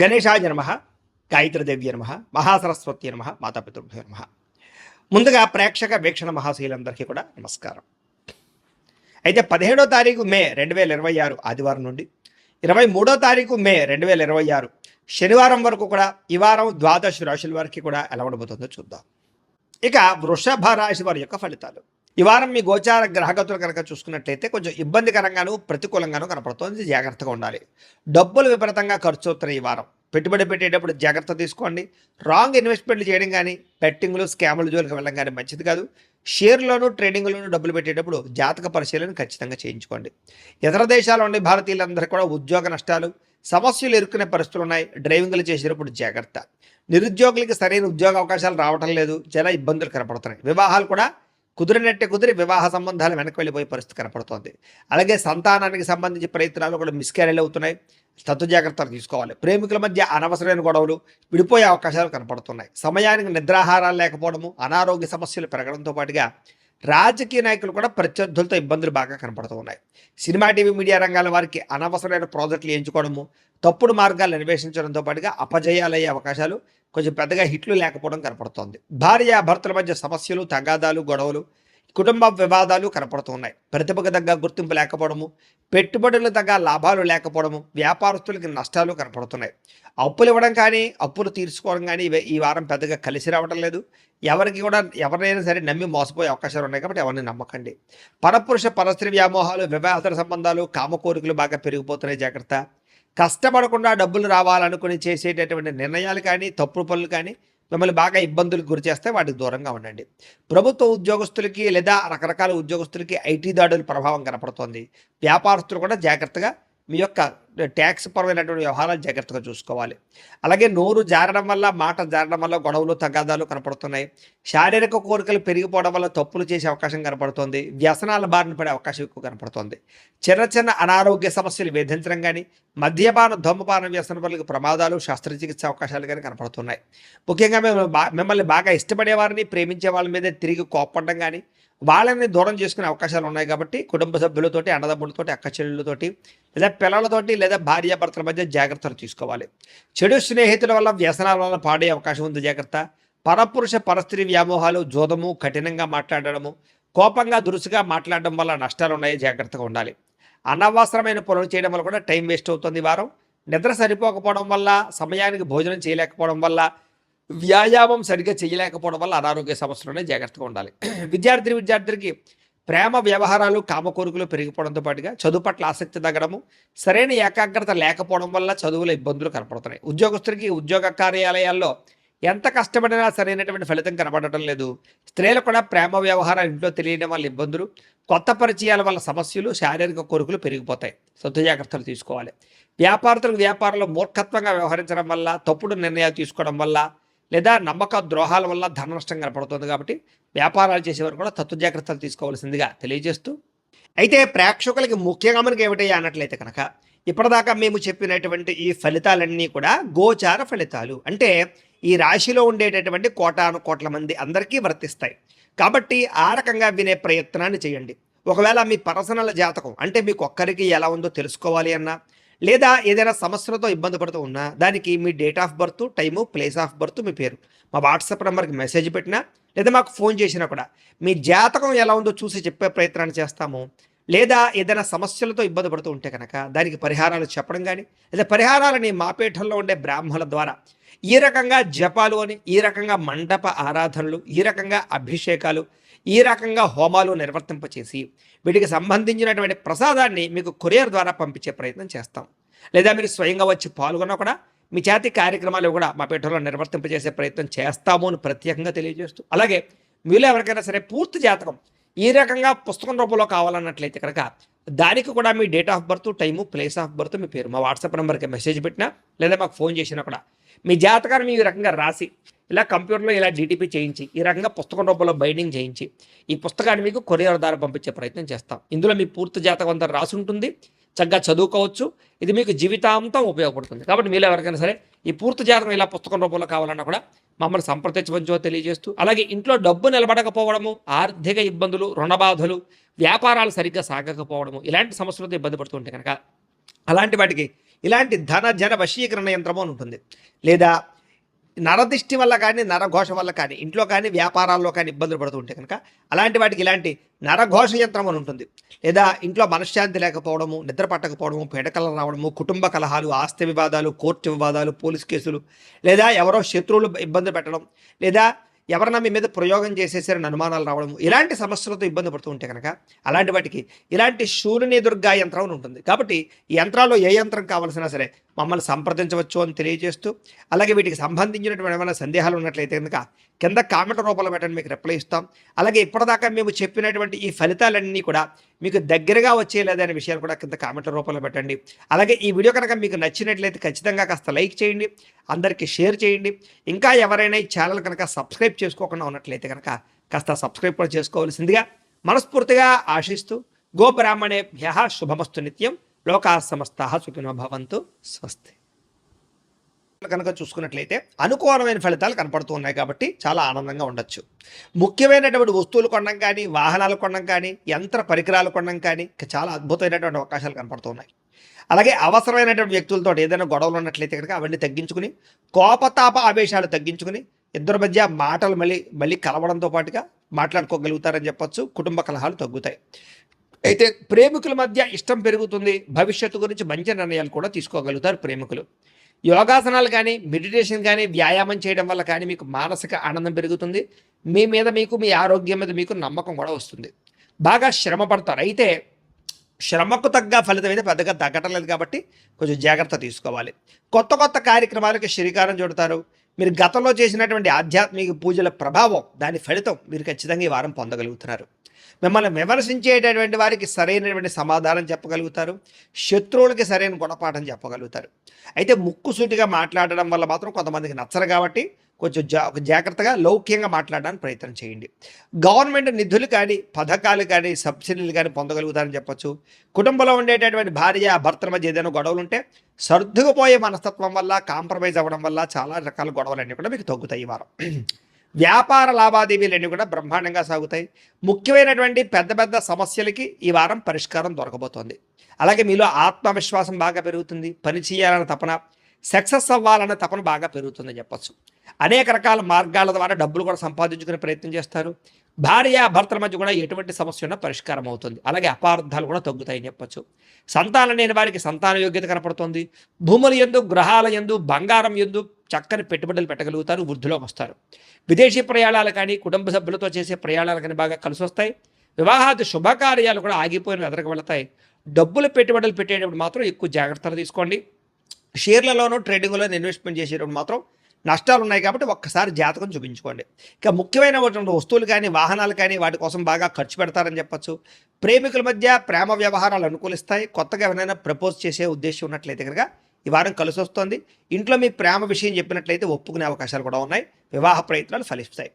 గణేశాయ నమః, గాయత్రీదేవ్య నమః, మహాసరస్వతి నమః, మాతాపితృభ్యో నమః. ముందుగా ప్రేక్షక వీక్షణ మహాశీలందరికీ కూడా నమస్కారం. అయితే 17వ తారీఖు మే 2026 ఆదివారం నుండి 23వ తారీఖు మే 2026 శనివారం వరకు కూడా ఈ వారం ద్వాదశ రాశుల వారికి కూడా ఎలా ఉండబోతుందో చూద్దాం. ఇక వృషభ రాశి వారి యొక్క ఫలితాలు. ఈ వారం మీ గోచార గ్రహగతులు కనుక చూసుకున్నట్లయితే కొంచెం ఇబ్బందికరంగాను ప్రతికూలంగాను కనపడుతుంది. జాగ్రత్తగా ఉండాలి. డబ్బులు విపరీతంగా ఖర్చు అవుతున్నాయి. ఈ వారం పెట్టుబడి పెట్టేటప్పుడు జాగ్రత్త తీసుకోండి. రాంగ్ ఇన్వెస్ట్మెంట్లు చేయడం కానీ బెట్టింగ్లు స్కాములు జోలికి వెళ్ళడం కానీ మంచిది కాదు. షేర్లోను ట్రేడింగ్లోను డబ్బులు పెట్టేటప్పుడు జాతక పరిశీలన ఖచ్చితంగా చేయించుకోండి. ఇతర దేశాల్లో ఉండే భారతీయులందరికీ కూడా ఉద్యోగ నష్టాలు సమస్యలు ఎదుర్కొనే పరిస్థితులు ఉన్నాయి. డ్రైవింగ్లు చేసేటప్పుడు జాగ్రత్త. నిరుద్యోగులకి సరైన ఉద్యోగ అవకాశాలు రావటం లేదు. చాలా ఇబ్బందులు కనపడుతున్నాయి. వివాహాలు కూడా కుదిరినట్టే కుదిరి వివాహ సంబంధాలు వెనక్కి వెళ్ళిపోయే పరిస్థితి కనపడుతోంది. అలాగే సంతానానికి సంబంధించి ప్రయత్నాలు కూడా మిస్క్యారేజ్ అవుతున్నాయి. తత్తు జాగ్రత్తలు తీసుకోవాలి. ప్రేమికుల మధ్య అనవసరమైన గొడవలు విడిపోయే అవకాశాలు కనపడుతున్నాయి. సమయానికి నిద్రాహారాలు లేకపోవడము, అనారోగ్య సమస్యలు పెరగడంతో పాటుగా రాజకీయ నాయకులు కూడా ప్రత్యర్థులతో ఇబ్బందులు బాగా కనపడుతూ ఉన్నాయి. సినిమా టీవీ మీడియా రంగాల వారికి అనవసరమైన ప్రాజెక్టులు ఎంచుకోవడము, తప్పుడు మార్గాలు అన్వేషించడంతో పాటుగా అపజయాలయ్యే అవకాశాలు, కొంచెం పెద్దగా హిట్లు లేకపోవడం కనపడుతోంది. భార్య భర్తల మధ్య సమస్యలు, తగాదాలు, గొడవలు, కుటుంబ వివాదాలు కనపడుతున్నాయి. ప్రతిభకు తగ్గ గుర్తింపు లేకపోవడము, పెట్టుబడులు తగ్గ లాభాలు లేకపోవడము, వ్యాపారస్తులకి నష్టాలు కనపడుతున్నాయి. అప్పులు ఇవ్వడం కానీ అప్పులు తీర్చుకోవడం కానీ ఈ వారం పెద్దగా కలిసి రావడం లేదు. ఎవరినైనా సరే నమ్మి మోసపోయే అవకాశాలు ఉన్నాయి కాబట్టి ఎవరిని నమ్మకండి. పరపురుష పరస్త్రీ వ్యామోహాలు, వివాహేతర సంబంధాలు, కామ కోరికలు బాగా పెరిగిపోతున్నాయి. జాగ్రత్త. కష్టపడకుండా డబ్బులు రావాలనుకుని చేసేటటువంటి నిర్ణయాలు కానీ తప్పుడు పనులు కానీ మిమ్మల్ని బాగా ఇబ్బందులకు గురి చేస్తే వాటికి దూరంగా ఉండండి. ప్రభుత్వ ఉద్యోగస్తులకి లేదా రకరకాల ఉద్యోగస్తులకి ఐటీ దాడుల ప్రభావం కనపడుతోంది. వ్యాపారస్తులు కూడా జాగ్రత్తగా మీ యొక్క ట్యాక్స్ పరమైనటువంటి వ్యవహారాలు జాగ్రత్తగా చూసుకోవాలి. అలాగే నోరు జారడం వల్ల, మాట జారడం వల్ల గొడవలు తగాదాలు కనపడుతున్నాయి. శారీరక కోరికలు పెరిగిపోవడం వల్ల తప్పులు చేసే అవకాశం కనపడుతోంది. వ్యసనాల బారిన పడే అవకాశం ఎక్కువ కనపడుతోంది. చిన్న చిన్న అనారోగ్య సమస్యలు వేధించడం కానీ, మద్యపాన ధూమపాన వ్యసన వల్ల ప్రమాదాలు, శస్త్రచికిత్స అవకాశాలు కానీ కనపడుతున్నాయి. ముఖ్యంగా మిమ్మల్ని బాగా ఇష్టపడే వారిని, ప్రేమించే వాళ్ళ మీద తిరిగి కోప్పడడం కానీ, వాళ్ళని దూరం చేసుకునే అవకాశాలు ఉన్నాయి. కాబట్టి కుటుంబ సభ్యులతోటి, అన్నదమ్ములతోటి, అక్క చెల్లెళ్ళతోటి, లేదా పిల్లలతోటి, లేదా భార్యాభర్తల మధ్య జాగ్రత్తలు తీసుకోవాలి. చెడు స్నేహితుల వల్ల, వ్యసనాల వల్ల పాడే అవకాశం ఉంది. జాగ్రత్త. పరపురుష పరస్త్రీ వ్యామోహాలు, జోదము, కఠినంగా మాట్లాడడము, కోపంగా దురుసుగా మాట్లాడడం వల్ల నష్టాలు ఉన్నాయి. జాగ్రత్తగా ఉండాలి. అనవసరమైన పనులు చేయడం వల్ల కూడా టైం వేస్ట్ అవుతుంది. ఈ వారం నిద్ర సరిపోకపోవడం వల్ల, సమయానికి భోజనం చేయలేకపోవడం వల్ల, వ్యాయామం సరిగ్గా చేయలేకపోవడం వల్ల అనారోగ్య సమస్యలునే జాగ్రత్తగా ఉండాలి. విద్యార్థికి ప్రేమ వ్యవహారాలు, కామకోరికలు పెరిగిపోవడంతో పాటుగా చదువు పట్ల ఆసక్తి తగ్గడము, సరైన ఏకాగ్రత లేకపోవడం వల్ల చదువులో ఇబ్బందులు కనపడుతున్నాయి. ఉద్యోగస్తులకి ఉద్యోగ కార్యాలయాల్లో ఎంత కష్టపడినా సరైనటువంటి ఫలితం కనబడటం లేదు. స్త్రీలు కూడా ప్రేమ వ్యవహారాలు ఇంట్లో తెలియడం వల్ల ఇబ్బందులు, కొత్త పరిచయాల వల్ల సమస్యలు, శారీరక కోరికలు పెరిగిపోతాయి. సొంత జాగ్రత్తలు తీసుకోవాలి. వ్యాపారంలో మూర్ఖత్వంగా వ్యవహరించడం వల్ల, తప్పుడు నిర్ణయాలు తీసుకోవడం వల్ల, లేదా నమ్మక ద్రోహాల వల్ల ధన నష్టం కనపడుతుంది. కాబట్టి వ్యాపారాలు చేసేవారు కూడా తత్వ జాగ్రత్తలు తీసుకోవాల్సిందిగా తెలియజేస్తూ, అయితే ప్రేక్షకులకి ముఖ్యంగా మనకి ఏమిటయ్యా అన్నట్లయితే కనుక, ఇప్పటిదాకా మేము చెప్పినటువంటి ఈ ఫలితాలన్నీ కూడా గోచార ఫలితాలు. అంటే ఈ రాశిలో ఉండేటటువంటి కోటాను కోట్ల మంది అందరికీ వర్తిస్తాయి. కాబట్టి ఆ రకంగా వినే ప్రయత్నాన్ని చేయండి. ఒకవేళ మీ పర్సనల్ జాతకం అంటే మీకు ఒక్కరికి ఎలా ఉందో తెలుసుకోవాలి అన్నా, లేదా ఏదైనా సమస్యలతో ఇబ్బంది పడుతూ ఉన్నా, దానికి మీ date of birth, time, place of birth, మీ పేరు మా వాట్సాప్ నెంబర్కి మెసేజ్ పెట్టినా, లేదా మాకు ఫోన్ చేసినా కూడా మీ జాతకం ఎలా ఉందో చూసి చెప్పే ప్రయత్నాన్ని చేస్తాము. లేదా ఏదైనా సమస్యలతో ఇబ్బంది పడుతూ ఉంటే కనుక దానికి పరిహారాలు చెప్పడం కానీ, లేదా పరిహారాలని మా పీఠంలో ఉండే బ్రాహ్మణుల ద్వారా ఈ రకంగా జపాలు అని, ఈ రకంగా మండప ఆరాధనలు, ఈ రకంగా అభిషేకాలు, ఈ రకంగా హోమాలు నిర్వర్తింపచేసి వీటికి సంబంధించినటువంటి ప్రసాదాన్ని మీకు కొరియర్ ద్వారా పంపించే ప్రయత్నం చేస్తాం. లేదా మీరు స్వయంగా వచ్చి పాల్గొన్నా కూడా మీ చేతి కార్యక్రమాలు కూడా మా పీఠంలో నిర్వర్తింపజేసే ప్రయత్నం చేస్తాము అని ప్రత్యేకంగా తెలియజేస్తూ, అలాగే మీలో ఎవరికైనా సరే పూర్తి జాతకం ఈ రకంగా పుస్తకం రూపంలో కావాలన్నట్లయితే కనుక దానికి కూడా మీ date of birth, time, place of birth, మీ పేరు మా వాట్సాప్ నెంబర్కి మెసేజ్ పెట్టినా, లేదా మాకు ఫోన్ చేసినా కూడా మీ జాతకాన్ని మీ రకంగా రాసి ఇలా కంప్యూటర్లో ఇలా డీటీపీ చేయించి, ఈ రకంగా పుస్తకం రూపంలో బైండింగ్ చేయించి ఈ పుస్తకాన్ని మీకు కొరియర్ ద్వారా పంపించే ప్రయత్నం చేస్తాం. ఇందులో మీ పూర్తి జాతకం అంతా రాసి ఉంటుంది. చక్కగా చదువుకోవచ్చు. ఇది మీకు జీవితాంతం ఉపయోగపడుతుంది. కాబట్టి మీరు ఎవరికైనా సరే ఈ పూర్తి జాతకం ఇలా పుస్తకం రూపంలో కావాలన్నా కూడా మమ్మల్ని సంప్రదించవచ్చో తెలియజేస్తూ, అలాగే ఇంట్లో డబ్బు నిలబడకపోవడము, ఆర్థిక ఇబ్బందులు, రుణబాధలు, వ్యాపారాలు సరిగ్గా సాగకపోవడము, ఇలాంటి సమస్యలతో ఇబ్బంది పడుతూ ఉంటే కనుక అలాంటి వాటికి ఇలాంటి ధన జన వశీకరణ యంత్రము అని ఉంటుంది. లేదా నరదిష్టి వల్ల కానీ నరఘోష వల్ల కానీ ఇంట్లో కానీ వ్యాపారాల్లో కానీ ఇబ్బందులు పడుతూ ఉంటే కనుక అలాంటి వాటికి ఇలాంటి నరఘోష యంత్రం అని ఉంటుంది. లేదా ఇంట్లో మనశ్శాంతి లేకపోవడము, నిద్ర పట్టకపోవడము, పీడకలలు రావడము, కుటుంబ కలహాలు, ఆస్తి వివాదాలు, కోర్టు వివాదాలు, పోలీస్ కేసులు, లేదా ఎవరో శత్రువులు ఇబ్బంది పెట్టడం, లేదా ఎవరన్నా మీ మీద ప్రయోగం చేసేసారని అనుమానాలు రావడము, ఇలాంటి సమస్యలతో ఇబ్బంది పడుతూ ఉంటే కనుక అలాంటి వాటికి ఇలాంటి శూలిని దుర్గా యంత్రం అని ఉంటుంది. కాబట్టి ఈ యంత్రాల్లో ఏ యంత్రం కావాల్సినా సరే మమ్మల్ని సంప్రదించవచ్చు అని తెలియజేస్తూ, అలాగే వీటికి సంబంధించినటువంటి ఏమైనా సందేహాలు ఉన్నట్లయితే కనుక కింద కామెంట్ రూపంలో పెట్టండి, మీకు రిప్లై ఇస్తాం. అలాగే ఇప్పటిదాకా మేము చెప్పినటువంటి ఈ ఫలితాలన్నీ కూడా మీకు దగ్గరగా వచ్చేలేదనే విషయాలు కూడా కింద కామెంట్ల రూపంలో పెట్టండి. అలాగే ఈ వీడియో కనుక మీకు నచ్చినట్లయితే ఖచ్చితంగా కాస్త లైక్ చేయండి, అందరికీ షేర్ చేయండి. ఇంకా ఎవరైనా ఈ ఛానల్ కనుక సబ్స్క్రైబ్ చేసుకోకుండా ఉన్నట్లయితే కనుక కాస్త సబ్స్క్రైబ్ కూడా చేసుకోవాల్సిందిగా మనస్ఫూర్తిగా ఆశిస్తూ, గోబ్రాహ్మణేభ్యః శుభమస్తు నిత్యం, లోకాః సమస్తాః సుఖినో భవంతు, స్వస్తి. కనుక చూసుకున్నట్లయితే అనుకూలమైన ఫలితాలు కనపడుతూ ఉన్నాయి కాబట్టి చాలా ఆనందంగా ఉండొచ్చు. ముఖ్యమైనటువంటి వస్తువులు కొనడం కానీ, వాహనాలు కొనడం కానీ, యంత్ర పరికరాలు కొనడం కానీ చాలా అద్భుతమైనటువంటి అవకాశాలు కనపడుతూ ఉన్నాయి. అలాగే అవసరమైనటువంటి వ్యక్తులతో ఏదైనా గొడవలు ఉన్నట్లయితే కనుక అవన్నీ తగ్గించుకుని, కోపతాప ఆవేశాలు తగ్గించుకుని, ఇద్దరి మధ్య మాటలు మళ్ళీ కలవడంతో పాటుగా మాట్లాడుకోగలుగుతారని చెప్పొచ్చు. కుటుంబ కలహాలు తగ్గుతాయి. అయితే ప్రేమికుల మధ్య ఇష్టం పెరుగుతుంది. భవిష్యత్తు గురించి మంచి నిర్ణయాలు కూడా తీసుకోగలుగుతారు ప్రేమికులు. యోగాసనాలు కానీ, మెడిటేషన్ కానీ, వ్యాయామం చేయడం వల్ల కానీ మీకు మానసిక ఆనందం పెరుగుతుంది. మీ మీద మీకు, మీ ఆరోగ్యం మీద మీకు నమ్మకం కూడా వస్తుంది. బాగా శ్రమ పడతారు. అయితే శ్రమకు తగ్గ ఫలితం అయితే పెద్దగా తగ్గటం లేదు కాబట్టి కొంచెం జాగ్రత్త తీసుకోవాలి. కొత్త కొత్త కార్యక్రమాలకు శ్రీకారం చుడతారు. మీరు గతంలో చేసినటువంటి ఆధ్యాత్మిక పూజల ప్రభావం, దాని ఫలితం మీరు ఖచ్చితంగా ఈ వారం పొందగలుగుతున్నారు. మిమ్మల్ని విమర్శించేటటువంటి వారికి సరైనటువంటి సమాధానం చెప్పగలుగుతారు. శత్రువులకి సరైన గుణపాఠం చెప్పగలుగుతారు. అయితే ముక్కుసూటిగా మాట్లాడడం వల్ల మాత్రం కొంతమందికి నచ్చరు కాబట్టి కొంచెం జాగ్రత్తగా లౌక్యంగా మాట్లాడడానికి ప్రయత్నం చేయండి. గవర్నమెంట్ నిధులు కానీ, పథకాలు కానీ, సబ్సిడీలు కానీ పొందగలుగుతారని చెప్పొచ్చు. కుటుంబంలో ఉండేటటువంటి భార్య భర్తల మధ్య ఏదైనా గొడవలు ఉంటే సర్దుకుపోయే మనస్తత్వం వల్ల, కాంప్రమైజ్ అవ్వడం వల్ల చాలా రకాల గొడవలన్నీ కూడా మీకు తగ్గుతాయి ఈ వారం. వ్యాపార లావాదేవీలన్నీ కూడా బ్రహ్మాండంగా సాగుతాయి. ముఖ్యమైనటువంటి పెద్ద పెద్ద సమస్యలకి ఈ వారం పరిష్కారం దొరకబోతోంది. అలాగే మీలో ఆత్మవిశ్వాసం బాగా పెరుగుతుంది. పని చేయాలన్న తపన, సక్సెస్ అవ్వాలన్న తపన బాగా పెరుగుతుందని చెప్పొచ్చు. అనేక రకాల మార్గాల ద్వారా డబ్బులు కూడా సంపాదించుకునే ప్రయత్నం చేస్తారు. భార్య భర్తల మధ్య కూడా ఎటువంటి సమస్య ఉన్నా పరిష్కారం అవుతుంది. అలాగే అపార్థాలు కూడా తగ్గుతాయని చెప్పొచ్చు. సంతానం లేని వారికి సంతాన యోగ్యత కనపడుతుంది. భూముల యందు, గ్రహాల యందు, బంగారం యందు చక్కని పెట్టుబడులు పెట్టగలుగుతారు. వృద్ధిలోకి వస్తారు. విదేశీ ప్రయాణాలు కానీ, కుటుంబ సభ్యులతో చేసే ప్రయాణాలు కానీ బాగా కలిసి వస్తాయి. వివాహాది శుభకార్యాలు కూడా ఆగిపోయిన ఎదరకు వెళతాయి. డబ్బులు పెట్టుబడులు పెట్టేటప్పుడు మాత్రం ఎక్కువ జాగ్రత్తలు తీసుకోండి. షేర్లలోనూ ట్రేడింగ్లోనూ ఇన్వెస్ట్మెంట్ చేసేటప్పుడు మాత్రం నష్టాలు ఉన్నాయి కాబట్టి ఒక్కసారి జాతకం చూపించుకోండి. ఇక ముఖ్యమైనటువంటి వస్తువులు కానీ, వాహనాలు కానీ వాటి కోసం బాగా ఖర్చు పెడతారని చెప్పొచ్చు. ప్రేమికుల మధ్య ప్రేమ వ్యవహారాలు అనుకూలిస్తాయి. కొత్తగా ఎవరైనా ప్రపోజ్ చేసే ఉద్దేశం ఉన్నట్లయితే కనుక ఈ వారం కలిసి వస్తుంది. ఇంట్లో మీ ప్రేమ విషయం చెప్పినట్లయితే ఒప్పుకునే అవకాశాలు కూడా ఉన్నాయి. వివాహ ప్రయత్నాలు ఫలిస్తాయి.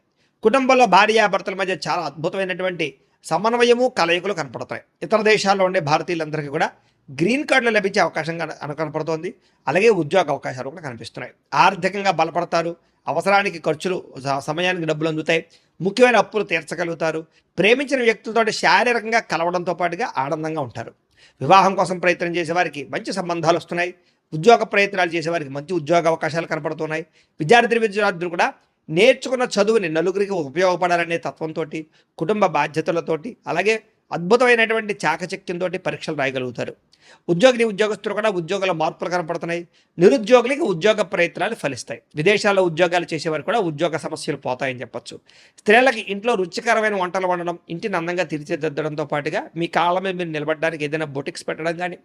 కుటుంబంలో భార్యాభర్తల మధ్య చాలా అద్భుతమైనటువంటి సమన్వయము, కలయికలు కనపడతాయి. ఇతర దేశాల్లో ఉండే భారతీయులందరికీ కూడా గ్రీన్ కార్డులు లభించే అవకాశం కనపడుతోంది. అలాగే ఉద్యోగ అవకాశాలు కూడా కనిపిస్తున్నాయి. ఆర్థికంగా బలపడతారు. అవసరానికి ఖర్చులు, సమయానికి డబ్బులు అందుతాయి. ముఖ్యమైన అప్పులు తీర్చగలుగుతారు. ప్రేమించిన వ్యక్తులతో శారీరకంగా కలవడంతో పాటుగా ఆనందంగా ఉంటారు. వివాహం కోసం ప్రయత్నం చేసేవారికి మంచి సంబంధాలు వస్తున్నాయి. ఉద్యోగ ప్రయత్నాలు చేసేవారికి మంచి ఉద్యోగ అవకాశాలు కనపడుతున్నాయి. విద్యార్థులు కూడా నేర్చుకున్న చదువుని నలుగురికి ఉపయోగపడాలనే తత్వంతో, కుటుంబ బాధ్యతలతోటి, అలాగే అద్భుతమైనటువంటి చాకచక్యంతో పరీక్షలు రాయగలుగుతారు. ఉద్యోగస్తులు కూడా ఉద్యోగాల మార్పులు కనపడుతున్నాయి. నిరుద్యోగులకి ఉద్యోగ ప్రయత్నాలు ఫలిస్తాయి. విదేశాల్లో ఉద్యోగాలు చేసేవారు కూడా ఉద్యోగ సమస్యలు పోతాయని చెప్పొచ్చు. స్త్రీలకి ఇంట్లో రుచికరమైన వంటలు వండడం, ఇంటిని అందంగా తీర్చిదిద్దడంతో పాటుగా మీ కాళ్ళ మీద మీరు నిలబడడానికి ఏదైనా బొటిక్స్ పెట్టడం కానీ,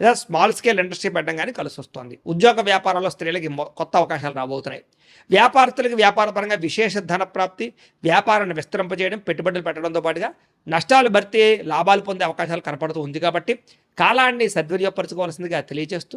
లేదా స్మాల్ స్కేల్ ఇండస్ట్రీ పెట్టడం కానీ కలిసి వస్తుంది. ఉద్యోగ వ్యాపారాల్లో స్త్రీలకి కొత్త అవకాశాలు రాబోతున్నాయి. వ్యాపారస్తులకి వ్యాపారపరంగా విశేష ధన ప్రాప్తి, వ్యాపారాన్ని విస్తరింపజేయడం, పెట్టుబడులు పెట్టడంతో పాటుగా నష్టాలు భర్తీ, లాభాలు పొందే అవకాశాలు కనపడుతూ ఉంది. కాబట్టి కాలాన్ని సద్వినియోగపరచుకోవాల్సిందిగా తెలియజేస్తూ